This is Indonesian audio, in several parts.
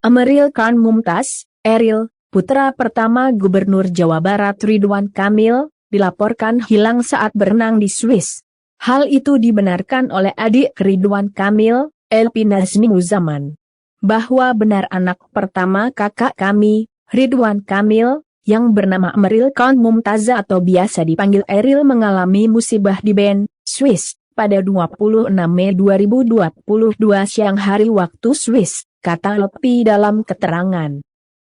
Emeril Khan Mumtaz, Eril, putra pertama Gubernur Jawa Barat Ridwan Kamil, dilaporkan hilang saat berenang di Swiss. Hal itu dibenarkan oleh adik Ridwan Kamil, Elpi Nazmi Muzaman. Bahwa benar anak pertama kakak kami, Ridwan Kamil, yang bernama Emeril Khan Mumtaz atau biasa dipanggil Eril mengalami musibah di Bern, Swiss, pada 26 Mei 2022 siang hari waktu Swiss, kata Elpi dalam keterangan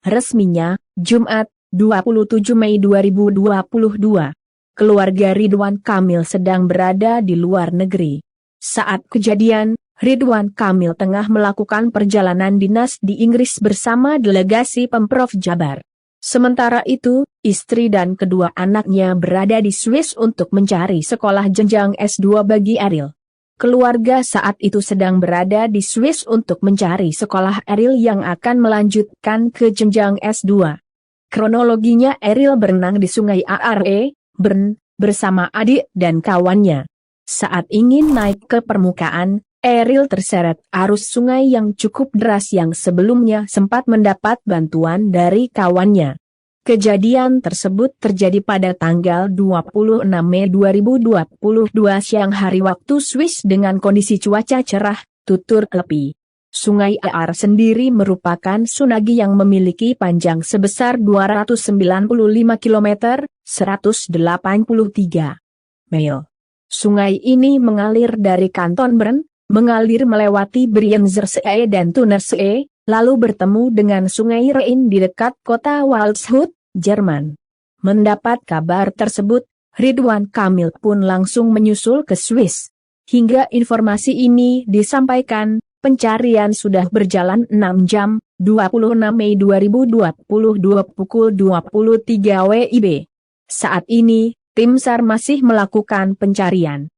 resminya, Jumat, 27 Mei 2022. Keluarga Ridwan Kamil sedang berada di luar negeri. Saat kejadian, Ridwan Kamil tengah melakukan perjalanan dinas di Inggris bersama delegasi Pemprov Jabar. Sementara itu, istri dan kedua anaknya berada di Swiss untuk mencari sekolah jenjang S2 bagi Eril. Keluarga saat itu sedang berada di Swiss untuk mencari sekolah Eril yang akan melanjutkan ke jenjang S2. Kronologinya Eril berenang di Sungai Aare, Bern, bersama adik dan kawannya. Saat ingin naik ke permukaan, Eril terseret arus sungai yang cukup deras yang sebelumnya sempat mendapat bantuan dari kawannya. Kejadian tersebut terjadi pada tanggal 26 Mei 2022 siang hari waktu Swiss dengan kondisi cuaca cerah, tutur Elpi. Sungai Aar sendiri merupakan sungai yang memiliki panjang sebesar 295 km, 183 mil. Sungai ini mengalir dari Kanton Bern, mengalir melewati Brienzersee dan Thunersee, lalu bertemu dengan Sungai Rhein di dekat kota Waldshut, Jerman. Mendapat kabar tersebut, Ridwan Kamil pun langsung menyusul ke Swiss. Hingga informasi ini disampaikan, pencarian sudah berjalan 6 jam, 26 Mei 2022 pukul 23 WIB. Saat ini, tim SAR masih melakukan pencarian.